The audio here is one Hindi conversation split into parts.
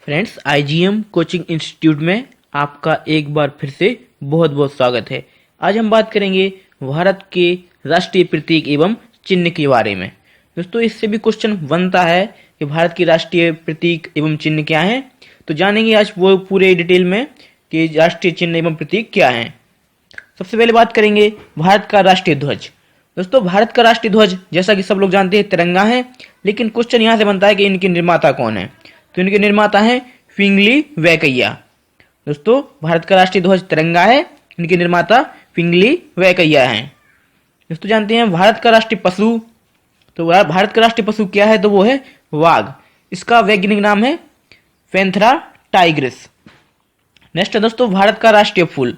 फ्रेंड्स, आईजीएम कोचिंग इंस्टीट्यूट में आपका एक बार फिर से बहुत बहुत स्वागत है। आज हम बात करेंगे भारत के राष्ट्रीय प्रतीक एवं चिन्ह के बारे में। दोस्तों, इससे भी क्वेश्चन बनता है कि भारत के राष्ट्रीय प्रतीक एवं चिन्ह क्या हैं। तो जानेंगे आज वो पूरे डिटेल में कि राष्ट्रीय चिन्ह एवं प्रतीक क्या हैं। सबसे पहले बात करेंगे भारत का राष्ट्रीय ध्वज। दोस्तों, भारत का राष्ट्रीय ध्वज जैसा कि सब लोग जानते हैं तिरंगा है, लेकिन क्वेश्चन यहाँ से बनता है कि इनके निर्माता कौन है। तो इनके निर्माता हैं पिंगली वेंकैया। दोस्तों, भारत का राष्ट्रीय ध्वज तिरंगा है, इनके निर्माता पिंगली वेंकैया हैं। दोस्तों, जानते हैं भारत का राष्ट्रीय पशु। तो भारत का राष्ट्रीय पशु क्या है, तो वो है वाघ। इसका वैज्ञानिक नाम है पैंथेरा टाइग्रिस। नेक्स्ट है दोस्तों भारत का राष्ट्रीय फूल।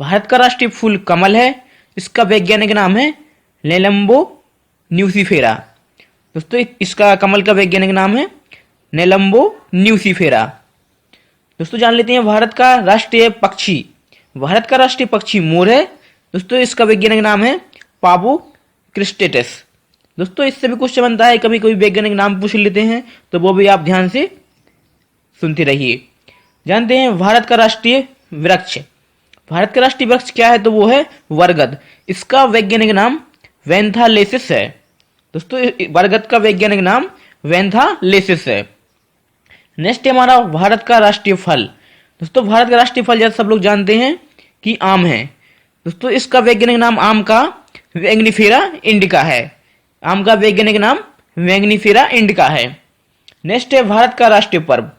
भारत का राष्ट्रीय फूल कमल है, इसका वैज्ञानिक नाम है नेलम्बो न्यूसीफेरा। दोस्तों, इसका कमल का वैज्ञानिक नाम है नेलम्बो न्यूसीफेरा। दोस्तों, जान लेते हैं भारत का राष्ट्रीय पक्षी। भारत का राष्ट्रीय पक्षी मोर है। दोस्तों, इसका वैज्ञानिक नाम है पावो क्रिस्टेटस। दोस्तों, इससे भी क्वेश्चन बनता है, कभी कभी वैज्ञानिक नाम पूछ लेते हैं, तो वो भी आप ध्यान से सुनते रहिए। जानते हैं भारत का राष्ट्रीय वृक्ष। भारत का राष्ट्रीय वृक्ष क्या है, तो वो है बरगद। इसका वैज्ञानिक नाम वैंथालेसिस है। दोस्तों, बरगद का वैज्ञानिक नाम वैंथालेसिस है। नेक्स्ट है हमारा भारत का राष्ट्रीय फल। दोस्तों, भारत का राष्ट्रीय फल जैसे सब लोग जानते हैं कि आम है। दोस्तों, इसका वैज्ञानिक नाम आम का वैग्निफेरा इंडिका है। आम का वैज्ञानिक नाम वैग्निफेरा इंडिका है। नेक्स्ट है भारत का राष्ट्रीय पर्व।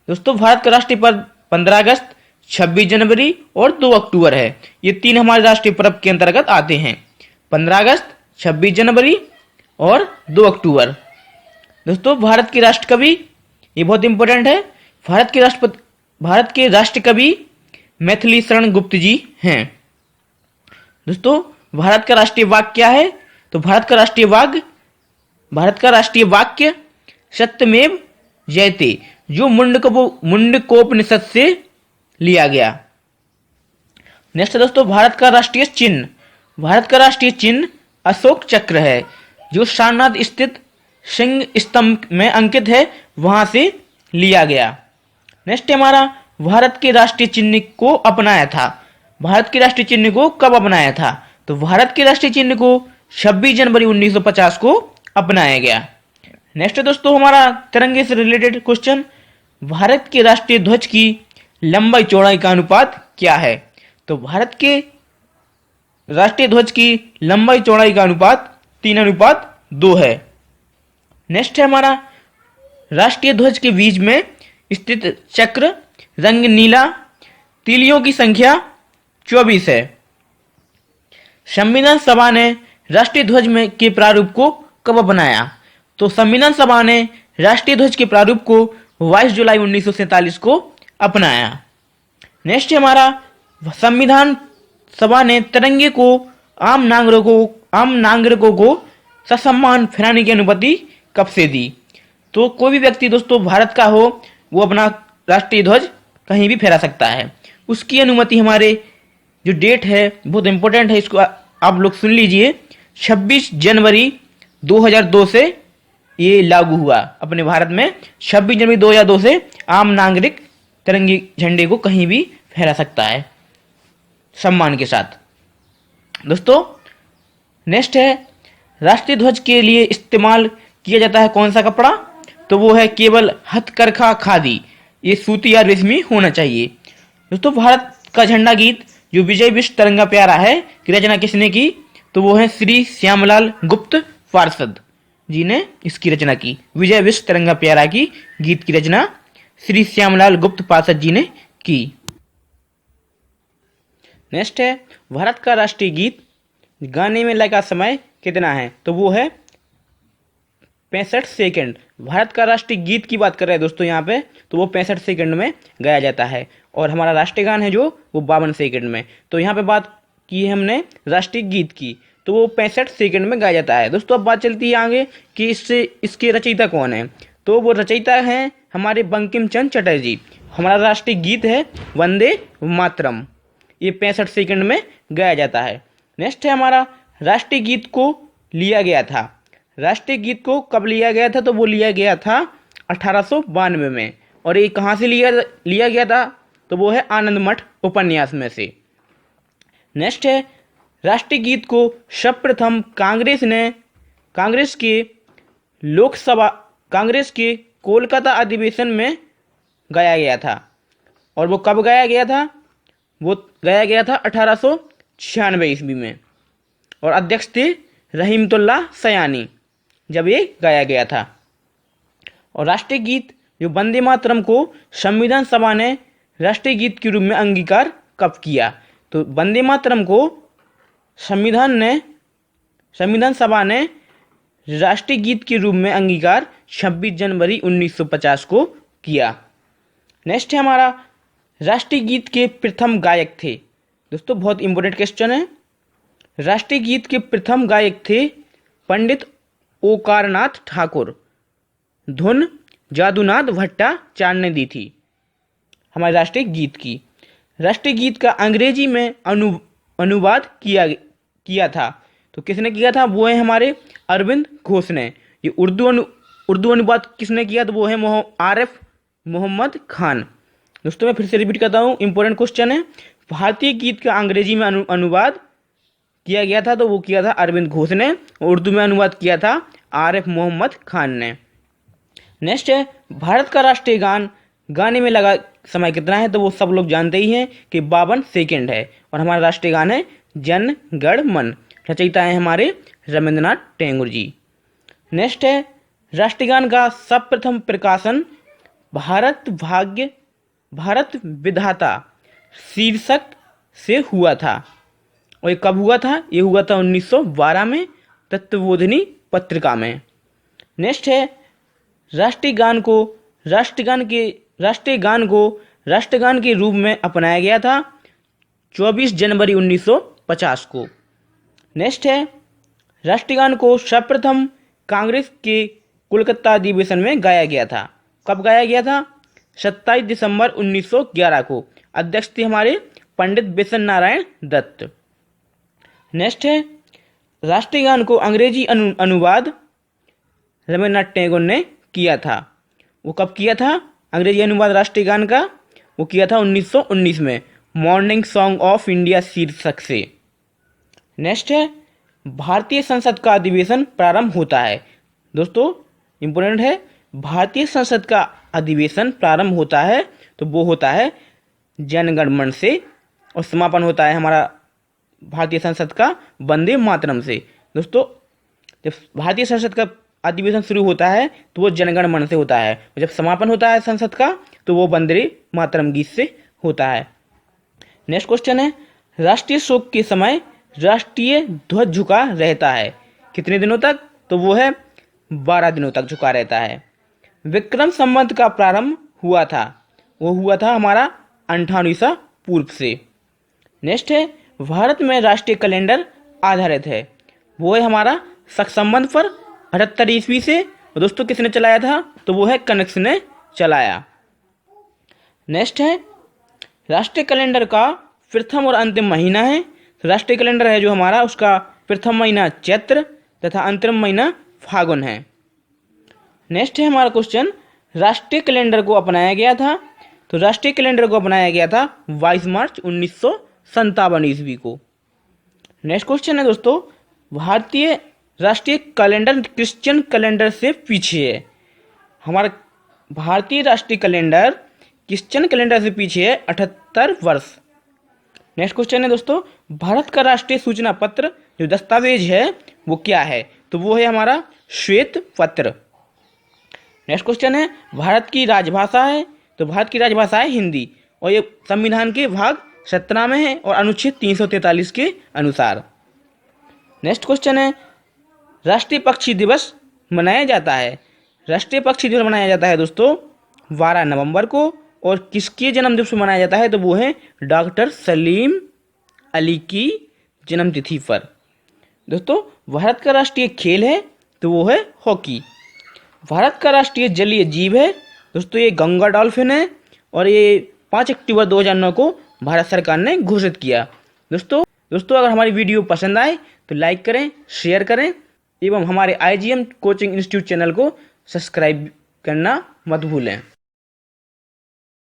दोस्तों, भारत का राष्ट्रीय पर्व 15 अगस्त, 26 जनवरी और 2 अक्टूबर है। ये तीन हमारे राष्ट्रीय पर्व के अंतर्गत आते हैं, 15 अगस्त, 26 जनवरी और 2 अक्टूबर। दोस्तों, भारत के राष्ट्र कवि, ये बहुत इंपॉर्टेंट है, भारत के राष्ट्र कवि मैथिली शरण गुप्त जी हैं। दोस्तों, भारत का राष्ट्रीय वाक्य क्या है, तो भारत का राष्ट्रीय वाक्य सत्यमेव जयते, जो मुंडकोपनिषद से लिया गया। नेक्स्ट दोस्तों भारत का राष्ट्रीय चिन्ह। भारत का राष्ट्रीय चिन्ह अशोक चक्र है, जो सारनाथ स्थित सिंह स्तंभ में अंकित है, वहां से लिया गया। नेक्स्ट हमारा भारत के राष्ट्रीय चिन्ह को अपनाया था। भारत के राष्ट्रीय चिन्ह को कब अपनाया था, तो भारत के राष्ट्रीय चिन्ह को 26 जनवरी 1950 को अपनाया गया। नेक्स्ट दोस्तों हमारा तिरंगे से रिलेटेड क्वेश्चन, भारत के राष्ट्रीय ध्वज की लंबाई चौड़ाई का अनुपात क्या है, तो भारत के राष्ट्रीय ध्वज की लंबाई चौड़ाई का अनुपात 3:2 है। नेक्स्ट है हमारा राष्ट्रीय ध्वज के बीच में स्थित चक्र रंग नीला, तीलियों की संख्या 24 है। संविधान सभा ने राष्ट्रीय ध्वज में के प्रारूप को कब अपनाया, तो संविधान सभा ने राष्ट्रीय ध्वज के प्रारूप को 22 जुलाई 1947 को अपनाया। नेक्स्ट हमारा संविधान सभा ने तिरंगे को आम नागरिकों को ससम्मान फहराने की अनुमति कब से दी, तो कोई भी व्यक्ति दोस्तों भारत का हो, वो अपना राष्ट्रीय ध्वज कहीं भी फहरा सकता है। उसकी अनुमति हमारे जो डेट है बहुत इंपॉर्टेंट है, इसको आप लोग सुन लीजिए, 26 जनवरी 2002 से ये लागू हुआ अपने भारत में। 26 जनवरी 2002 से आम नागरिक तिरंगे झंडे को कहीं भी फहरा सकता है सम्मान के साथ। दोस्तों, नेक्स्ट है राष्ट्रीय ध्वज के लिए इस्तेमाल किया जाता है कौन सा कपड़ा, तो वो है केवल हथकरघा खादी, ये सूती या रेशमी होना चाहिए। दोस्तों, भारत का झंडा गीत जो विजय विश्व तिरंगा प्यारा है की रचना किसने की, तो वो है श्री श्यामलाल गुप्त पार्षद जी ने इसकी रचना की। विजय विश्व तिरंगा प्यारा की गीत की रचना श्री श्यामलाल गुप्त पार्षद जी ने की। नेक्स्ट है भारत का राष्ट्रीय गीत गाने में लगा समय कितना है, तो वो है 65 सेकंड। भारत का राष्ट्रीय गीत की बात कर रहे हैं दोस्तों यहाँ पे, तो वो 65 सेकंड में गाया जाता है, और हमारा राष्ट्रीय गान है जो वो 52 सेकंड में। तो यहाँ पे बात की है हमने राष्ट्रीय गीत की, तो वो 65 सेकंड में गाया जाता है। दोस्तों, अब बात चलती है आगे कि इसके रचयिता कौन है, तो वो रचयिता हैं हमारे बंकिम चंद्र चटर्जी। हमारा राष्ट्रीय गीत है वंदे मातरम, ये 65 सेकंड में गाया जाता है। नेक्स्ट है हमारा राष्ट्रीय गीत को लिया गया था। राष्ट्रीय गीत को कब लिया गया था, तो वो लिया गया था 1892 में। और ये कहाँ से लिया गया था, तो वो है आनंद मठ उपन्यास में से। नेक्स्ट है, राष्ट्रीय गीत को सर्वप्रथम कांग्रेस के कोलकाता अधिवेशन में गाया गया था। और वो कब गाया गया था, वो गाया गया था 1896 ईस्वी में, और अध्यक्ष थे रहीमतुल्ला सयानी जब ये गाया गया था। और राष्ट्रीय गीत जो वंदे मातरम को संविधान सभा ने राष्ट्रीय गीत के रूप में अंगीकार कब किया, तो वंदे मातरम को संविधान सभा ने राष्ट्रीय गीत के रूप में अंगीकार 26 जनवरी 1950 को किया। नेक्स्ट है हमारा, राष्ट्रीय गीत के प्रथम गायक थे। दोस्तों बहुत इंपॉर्टेंट क्वेश्चन है। राष्ट्रीय गीत के प्रथम गायक थे पंडित ओकारनाथ ठाकुर। धुन जादूनाथ भट्टाचार्य ने दी थी हमारे राष्ट्रीय गीत की। राष्ट्रीय गीत का अंग्रेजी में अनुवाद किया था, तो किसने किया था, वो है हमारे अरविंद घोष ने। ये उर्दू अनुवाद किसने किया, तो वो है आरिफ मोहम्मद खान। दोस्तों मैं फिर से रिपीट करता हूँ, इंपॉर्टेंट क्वेश्चन है। भारतीय गीत का अंग्रेजी में अनुवाद किया गया था, तो वो किया था अरविंद घोष ने, और उर्दू में अनुवाद किया था आरिफ मोहम्मद खान ने। नेक्स्ट है, भारत का राष्ट्रीय गान गाने में लगा समय कितना है, तो वो सब लोग जानते ही हैं कि 52 सेकेंड है। और हमारा राष्ट्रीय गान है जन गण मन, रचयिता है हमारे रविंद्रनाथ टैगोर जी। नेक्स्ट है, राष्ट्रीय गान का सर्वप्रथम प्रकाशन भारत विधाता शीर्षक से हुआ था। और ये कब हुआ था, ये हुआ था 1912 में तत्वबोधिनी पत्रिका में। नेक्स्ट है, राष्ट्रीय गान को राष्ट्रीय गान के रूप में अपनाया गया था 24 जनवरी 1950 को। नेक्स्ट है, राष्ट्रीय गान को सर्वप्रथम कांग्रेस के कोलकाता अधिवेशन में गाया गया था। कब गाया गया था, 27 दिसंबर 1911 को। अध्यक्ष थे हमारे पंडित बिशन नारायण दत्त। नेक्स्ट है, राष्ट्रीय गान को अंग्रेजी अनुवाद रविंद्रनाथ टैगोर ने किया था। वो कब किया था, अंग्रेजी अनुवाद राष्ट्रीय गान का वो किया था 1919 में, मॉर्निंग सॉन्ग ऑफ इंडिया शीर्षक से। नेक्स्ट है, भारतीय संसद का अधिवेशन प्रारंभ होता है। दोस्तों इंपोर्टेंट है, भारतीय संसद का अधिवेशन प्रारंभ होता है तो वो होता है जन गण मन से, और समापन होता है हमारा भारतीय संसद का वंदे मातरम से। दोस्तों जब भारतीय संसद का अधिवेशन शुरू होता है तो वो जनगण मन से होता है, और जब समापन होता है संसद का तो वो वंदे मातरम गीत से होता है। नेक्स्ट क्वेश्चन है, राष्ट्रीय शोक के समय राष्ट्रीय ध्वज झुका रहता है कितने दिनों तक, तो वो है 12 दिनों तक झुका रहता है। विक्रम संवत का प्रारंभ हुआ था, वो हुआ था हमारा 98 ईसा पूर्व से। नेक्स्ट है, भारत में राष्ट्रीय कैलेंडर आधारित है, वो है हमारा शक संबंध पर 78 ईस्वी से। और दोस्तों किसने चलाया था, तो वो है कनक्स ने चलाया। नेक्स्ट है, राष्ट्रीय कैलेंडर का प्रथम और अंतिम महीना है। तो राष्ट्रीय कैलेंडर है जो हमारा, उसका प्रथम महीना चैत्र तथा अंतिम महीना फागुन है। नेक्स्ट है हमारा क्वेश्चन, राष्ट्रीय कैलेंडर को अपनाया गया था, तो राष्ट्रीय कैलेंडर को अपनाया गया था 22 मार्च 1957 ईस्वी को। नेक्स्ट क्वेश्चन है दोस्तों, भारतीय राष्ट्रीय कैलेंडर क्रिश्चियन कैलेंडर से पीछे है। हमारा भारतीय राष्ट्रीय कैलेंडर क्रिश्चियन कैलेंडर से पीछे है 78 वर्ष। नेक्स्ट क्वेश्चन है दोस्तों, भारत का राष्ट्रीय सूचना पत्र जो दस्तावेज है वो क्या है, तो वो है हमारा श्वेत पत्र। नेक्स्ट क्वेश्चन है, भारत की राजभाषा है, तो भारत की राजभाषा है हिंदी, और ये संविधान के भाग 17 में है और अनुच्छेद 343 के अनुसार। नेक्स्ट क्वेश्चन है, राष्ट्रीय पक्षी दिवस मनाया जाता है। राष्ट्रीय पक्षी दिवस मनाया जाता है दोस्तों 12 नवंबर को, और किसके जन्म दिवस मनाया जाता है, तो वो है डॉक्टर सलीम अली की जन्मतिथि पर। दोस्तों भारत का राष्ट्रीय खेल है, तो वो है हॉकी। भारत का राष्ट्रीय जलीय जीव है दोस्तों, ये गंगा डॉल्फिन है, और ये 5 अक्टूबर 2009 को भारत सरकार ने घोषित किया। दोस्तों अगर हमारी वीडियो पसंद आए तो लाइक करें, शेयर करें, एवं हमारे IGM कोचिंग इंस्टीट्यूट चैनल को सब्सक्राइब करना मत भूलें।